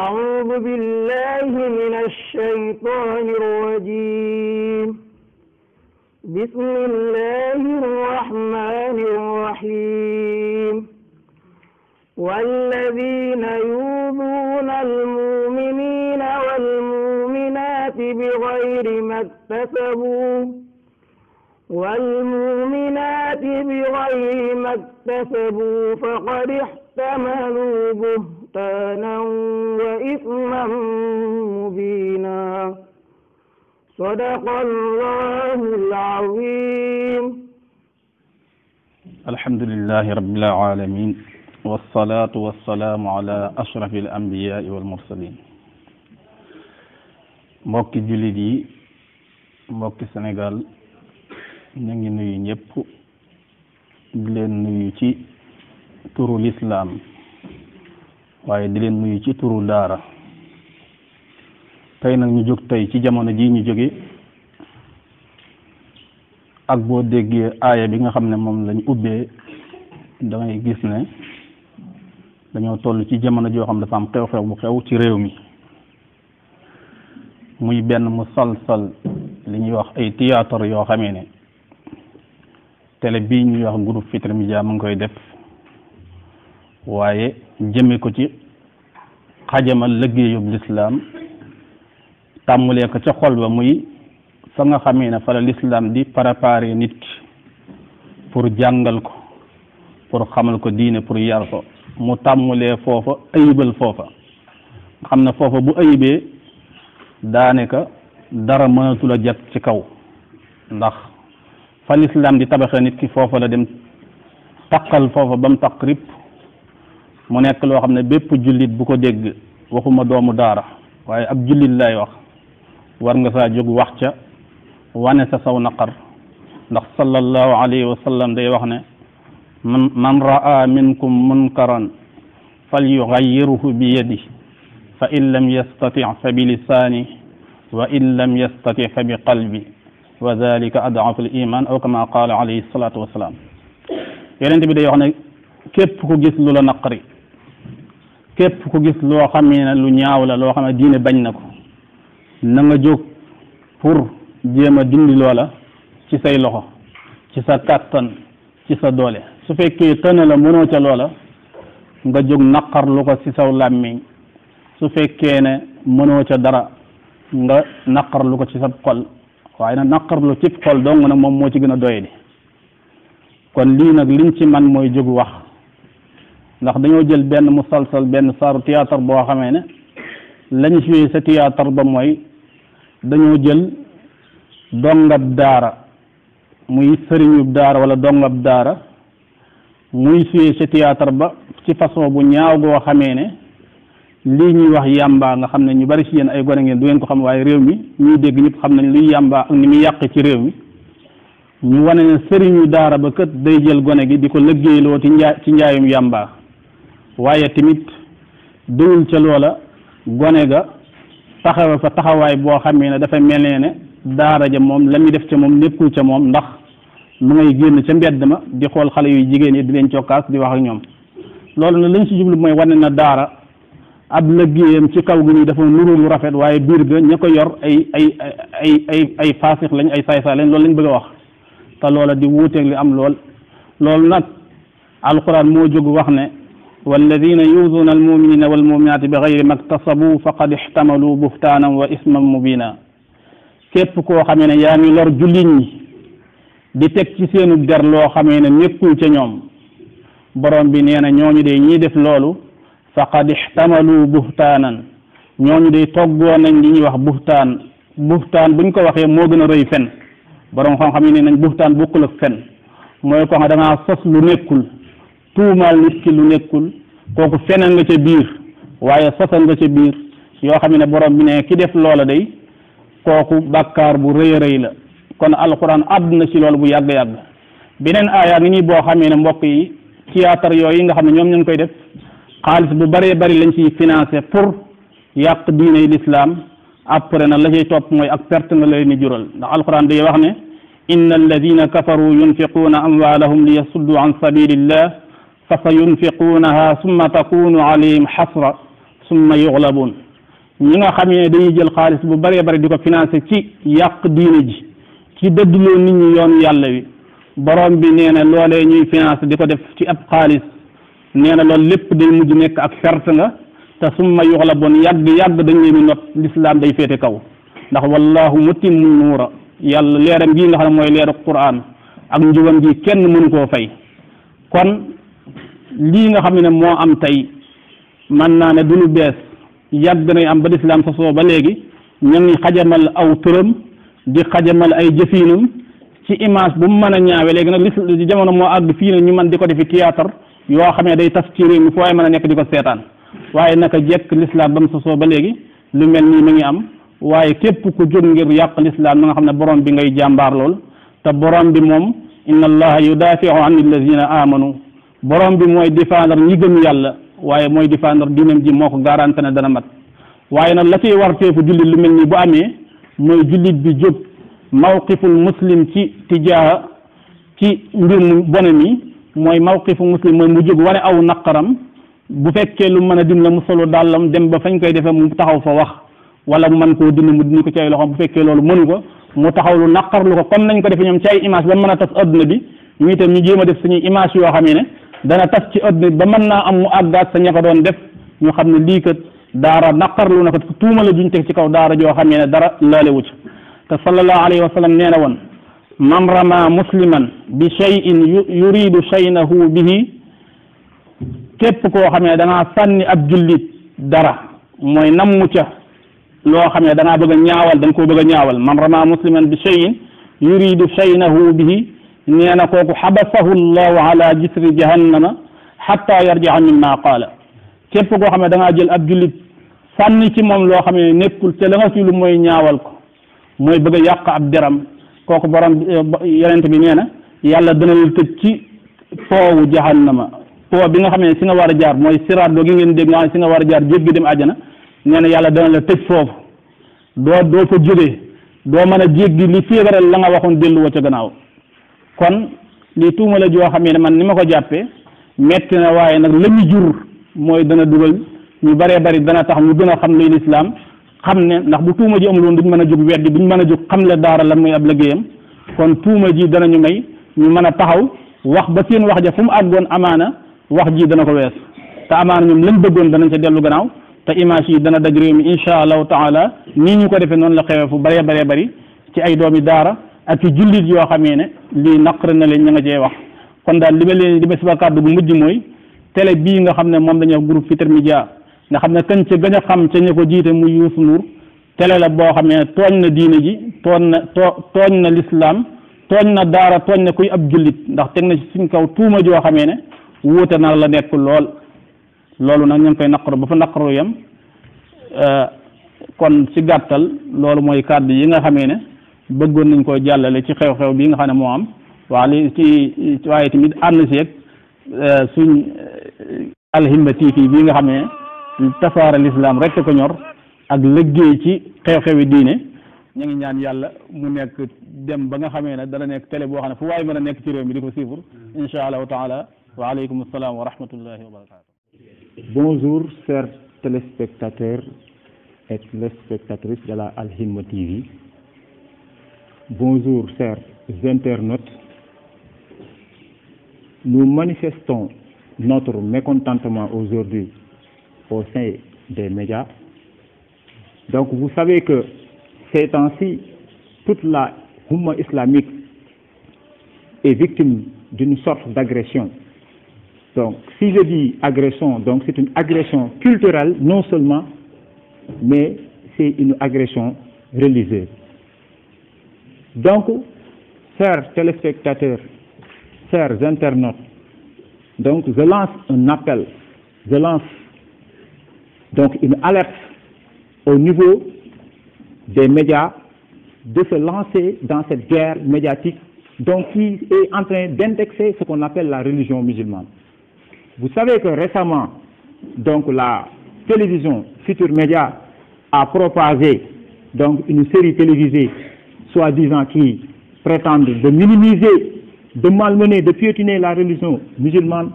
أعوذ بالله من الشيطان الرجيم. بسم الله الرحمن الرحيم. والذين يؤذون المؤمنين والمؤمنات بغير ما اكتسبوا فقد احتملوا بهتانا وإثما مبينا. صدق الله العظيم. الحمد لله رب العالمين والصلاة والسلام على أشرف الأنبياء والمرسلين. mbokki jullit yi, mbokki Sénégal, ñu ngi nuyu ñëpp di leen nuyu ci turu lislaam waaye di leen nuyu ci turu daara. tey nag ñu jóg tey ci jamono ji ñu jóge ak boo déggee aaya bi nga xam ne moom lañ ubbee dangay gis ne dañoo toll ci jamono joo xam dafa am xew-xew bu xew ci réew mi, muy benn musalsal li ñuy wax ay théâtre yoo xamee ne télé bii ñuy wax groupe Futurs Médias mu ngi koy def, waaye jëme ko ci xajamal liggéeyub lislaam, tàmmulee ko ca xol ba muy fa nga xamee ne fa la lislaam di préparer nit ki pour jàngal ko, pour xamal ko diine, pour yar ko, mu tàmmulee foofa ayibal foofa nga xam ne foofa bu ayibee daanaka dara mënatul a jag ci kaw, ndax fa lislaam di tabaxee nit ki foofa la dem taqal foofa ba mu taq rip. mu nekk loo xam ne bépp jullit bu ko dégg, waxuma doomu daara waaye ab jullit lay wax, war nga saa jóg wax ca wane sa saw naqar, ndax sallallahu alayhi wa sallam day wax ne man raa minkum munkaran falyughayyirhu bi yadi fa in lam yastati fa bi lisaani wa in lam yastati fa bi qalbi wa dhalika ad'afu al iman aw kama qaala alayhi salatu wasalaam. yonent bi day wax ne képp ku gis lu la naqari, képp ku gis loo xam ne lu ñaaw la, loo xam ne diine bañ na ko, na nga jóg pour jéem a dindi loola ci say loxo, ci sa kàttan, ci sa doole. su fekkee tëna la mënoo ca loola nga jóg naqarlu ko ci saw làmmiñ, su fekkee ne mënoo ca dara nga naqarlu ko ci sa xol, waaye nag naqarlu ci xol dong nag moom moo ci gën a doy di. kon lii nag liñ ci man mooy jóg wax, ndax dañoo jël benn musalsal, benn saaru théâtre boo xamee ne lañ joué sa théâtre ba mooy dañoo jël dongab daara, muy sëriñub daara wala dongab daara, muy joué sa théâtre ba ci façon bu ñaaw goo xamee ne lii ñuy wax yàmbaa nga xam ne ñu bari ci yéen ay gone ngeen du ngeen ko xam, waaye réew mi ñuy dégg ñëpp xam nañ luy yàmbaa ak ni muy yàq ci réew mi. ñu wane ne sëriñu daara ba kët day jël gone gi di ko liggéeyloo ci njaayum yàmbaa, waaye tamit dëwul ca loola gone ga taxawe fa taxawaay boo xamee ne dafa mel ne daara ja moom la muy def ca moom nekkul ca moom, ndax mu ngay génn ca mbedd ma di xool xale yu jigéen yi di leen cokkaas di wax ak ñoom. loolu nag lañ ci jublu mooy wane na daara ab liggéeyam ci kaw gi nii dafa nuru lu rafet, waaye biir ga ña ko yor ay faasix lañ, ay saay-saay lañ, loolu lañ bëgg a wax. te loola di wuuteeg li am loolu nag alquran moo jóg wax ne walladina yuuduuna almuminina walmuminaati bi gayri maktasabu faqad ixtamalu buhtaanan wa isman mubina. képp koo xamee ne yaa ngi lor jullit ñi di teg ci seenu der loo xamee ne nekkul ca ñoom, borom bi nee na ñooñu de ñiy def loolu faqad ixtamalu buhtaanan, ñooñu de toggoo nañ li ñuy wax buhtaan buñ ko waxee moo gën a rëy fen. borom xam-xam yi ne nañ buxtaan bokkul ak fen, mooy ko xam da ngaa sos lu nekkul, tuumaal nit ki lu nekkul, kooku feneen nga ca biir waaye sosal nga ca biir, yoo xam ne borom bi ne ki def loola day kooku bàkkaar bu rëy a rëy la. kon alquran àdduna ci loolu bu yàgg-yàgg. beneen aaya ngi nii boo xamee ne mbokk yi théâtre yooyu nga xam ne ñoom ñu ngi koy def xaalis bu bëree bëri lañ ciy financé pour yàq diine l'islam. après nag la cay topp mooy ak perte nga leen di jural, ndax alquran day wax ne inna alladina kafaru yunfiquuna amwaalahum li yasuddu an sabilillah fa sa yunfiquunaha summa takunu alayhim xasra summa yuxlabuun ñi nga xam ne dañuy jël xaalis bu bëree bëri di ko financé ci yàq diine ji ci dëddloo nit ñi yoonu yàlla wi borom bi nee na loolee ñuy financé di ko def ci ab xaalis nee na loolu lépp day mujj nekk ak perte nga te summa yuxlabuun yàgg dañ leen di not l'islam day féete kaw ndax wallahu mutimmu nuura yàlla leeram gii nga xam ne mooy leeru Qur'an ak njubam gi kenn mënu koo fay kon lii nga xam ne moo am tey man naa ne du lu bees yàgg nay am ba lislaam sosoo ba léegi ñu ngi xajamal aw turam di xajamal ay jëfiinam ci image bu mu mën a ñaawe léegi nag li jamono moo àgg fii ne ñu mën di ko defi théâtre yoo xam ne day tas ci réew mi fu waaye mën a nekk di ko seetaan waaye naka jekk lislaam ba mu sosoo ba léegi lu mel nii mi ngi am waaye képp ku jóg ngir yàq lislaam na nga xam ne borom bi ngay jàmbaar lool te borom bi moom inna allaha yudafiu an alladina amanu borom bi mooy défendre ñi gëm yàlla waaye mooy défendre diinam ji moo ko garanté ne dana mat waaye nag la ciy warteefu jullit lu mel nii bu amee mooy jullit bi jóg mawqiful muslim ci tijaaha ci mbir mu bone mi mooy mawqifu muslim mooy mu jóg wane aw naqaram bu fekkee lu mën a dim la mu solo dàllam dem ba fañ koy defee mu taxaw fa wax wala mu mën koo dindi mu dindi ko ci ay loxoom bu fekkee loolu mënu ko mu taxaw lu naqarlu ko comme nañ ko defee ñoom ci ay image ba mën a tas adduna bi ñu itam ñu jéem a def suñuy image yoo xam ne dana tas ci adduna bi ba mën naa am mu àggaat sa ña ko doon def ñu xam ne lii kat daara naqarlu na ko tuuma la duñ teg ci kaw daara joo xam ne dara laalewu ci te sallallahu alayhi wa sallam nee na woon man rama musliman bi shay'in yuridu shaynahu bihi képp koo xam ne da ngaa sànni ab jullit dara mooy nammu ca loo xam ne da ngaa bëgg a ñaawal da nga koo bëgg a ñaawal man rama musliman bi shay'in yuridu shaynahu bihi nee na kooku xabasahu llahu ala jisri jahannama xatta yarji'a mimma qaala képp koo xam ne da ngaa jël ab jullit sànni ci moom loo xam ne nekkul te la nga fi lu mooy ñaawal ko mooy bëgg a yàq ab deram kooku borom yonent bi nee na yàlla dana la tëj ci poowu jahannama poo bi nga xam ne si nga war a jaar mooy siraat doo gi ngeen dégg nga xam ne si nga war a jaar jéggi dem àjjana nee na yàlla dana la tëj foofu doo fa jógee doo mën a jéggi li féebaral la nga waxoon dellu wa ca gannaaw kon lii tuuma la joo xam ne man ni ma ko jàppee metti na waaye nag la ñu jur mooy dana dugal ñu bëree bëri dana tax ñu gën a xam luy lislaam xam ne ndax bu tuuma ji amul woon duñ mën a jóg weddi duñ mën a jóg xam le daara lan muy ab liggéeyam kon tuuma ji danañu may ñu mën a taxaw wax ba seen wax ja fu mu àggoon amaana wax ji dana ko wees te amaana ñoom lañ bëggoon danañ ca dellu gannaaw te image yi dana daj réew mi insha allahu taala nii ñu ko defee noonu la xewee fu bëree bëree bëri ci ay doomi daara ak ci jullit yoo xamee ne lii naqar na leen ña nga cee wax kon daal li ma leen di ba suba kàddu gu mujj mooy télé bii nga xam ne moom dañuy wax groupe Futurs Médias nga xam ne kañ ca gën a xam ca ña ko jiite muy Youssou Ndour télé la boo xam ne tooñ na diine ji tooñ na l'islam tooñ na daara tooñ na kuy ab jullit ndax teg na ci suñ kaw tuuma joo xamee ne wuute na la nekk lool loolu nag ñu ngi koy naqaru ba fa naqaru yam kon ci gàttal loolu mooy kàddu yi nga xamee ne bëggoon nañ koo jàllale ci xew-xew bii nga xam ne moo am waaye ci waaye tamit ànd si ak suñ Alhimma TV bii nga xam ne tasaare l'islam rek ko ñor ak liggéey ci xew-xewi diine ñu ngi ñaan yàlla mu nekk dem ba nga xamee ne dana nekk télé boo xam ne fu waaye mën a nekk ci réew mi di ko suivre insha allahu taala wa aleykum assalaam wa rahmatullahi wa barakatuh. Bonjour chers téléspectateurs et téléspectatrices de la Alhimma TV. Bonjour chers internautes. Nous manifestons notre mécontentement aujourd'hui au sein des médias. Donc vous savez que ces temps-ci, toute la Oumma islamique est victime d'une sorte d'agression. Donc si je dis agression, donc c'est une agression culturelle non seulement, mais c'est une agression religieuse. Donc, chers téléspectateurs, chers internautes, donc je lance un appel, je lance donc une alerte au niveau des médias de se lancer dans cette guerre médiatique donc qui est en train d'indexer ce qu'on appelle la religion musulmane. Vous savez que récemment, donc la télévision Futurs Médias a propagé donc une série télévisée soi-disant qui prétendent de minimiser, de malmener, de piétiner la religion musulmane.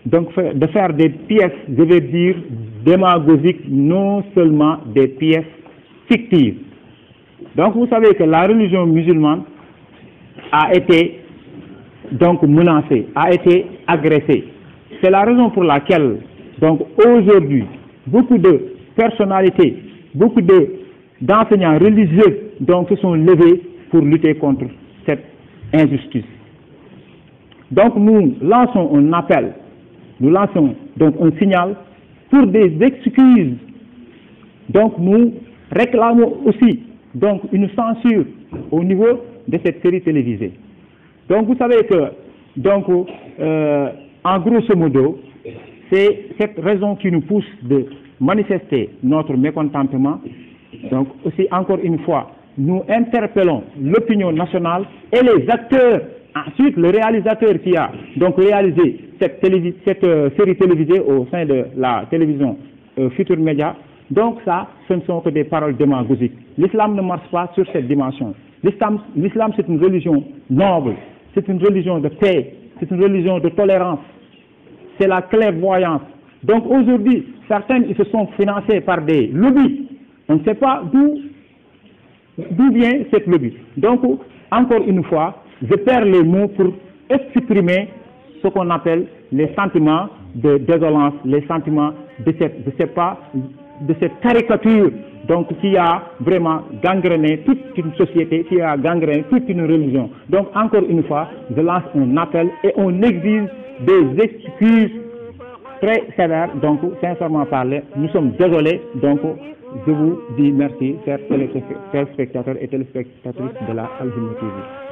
donc de faire des pièces, je vais dire, démagogiques, non seulement des pièces fictives. Donc vous savez que la religion musulmane a été donc menacée, a été agressée. C'est la raison pour laquelle donc aujourd'hui beaucoup de personnalités, beaucoup d'enseignants religieux donc se sont levés pour lutter contre cette injustice. Donc nous lançons un appel, nous lançons donc un signal pour des excuses. Donc nous réclamons aussi donc une censure au niveau de cette série télévisée. Donc vous savez que donc en grosso modo c'est cette raison qui nous pousse de manifester notre mécontentement. Donc aussi encore une fois nous interpellons l'opinion nationale et les acteurs. Ensuite, le réalisateur qui a donc réalisé cette série télévisée au sein de la télévision Futur Média, donc ça, ce ne sont que des paroles démagogiques. L'islam ne marche pas sur cette dimension. L'islam, c'est une religion noble, c'est une religion de paix, c'est une religion de tolérance, c'est la clairvoyance. Donc aujourd'hui, certains ils se sont financés par des lobbies. On ne sait pas d'où vient cette lobby. Donc, encore une fois, je perds les mots pour exprimer ce qu'on appelle les sentiments de désolance, les sentiments de cette caricature donc, qui a vraiment gangréné toute une société, qui a gangréné toute une religion. Donc, encore une fois, je lance un appel et on exige des excuses très sévères. Donc, sincèrement parlé, nous sommes désolés. Donc, je vous dis merci, chers téléspectateurs et téléspectatrices de la Al Himma TV.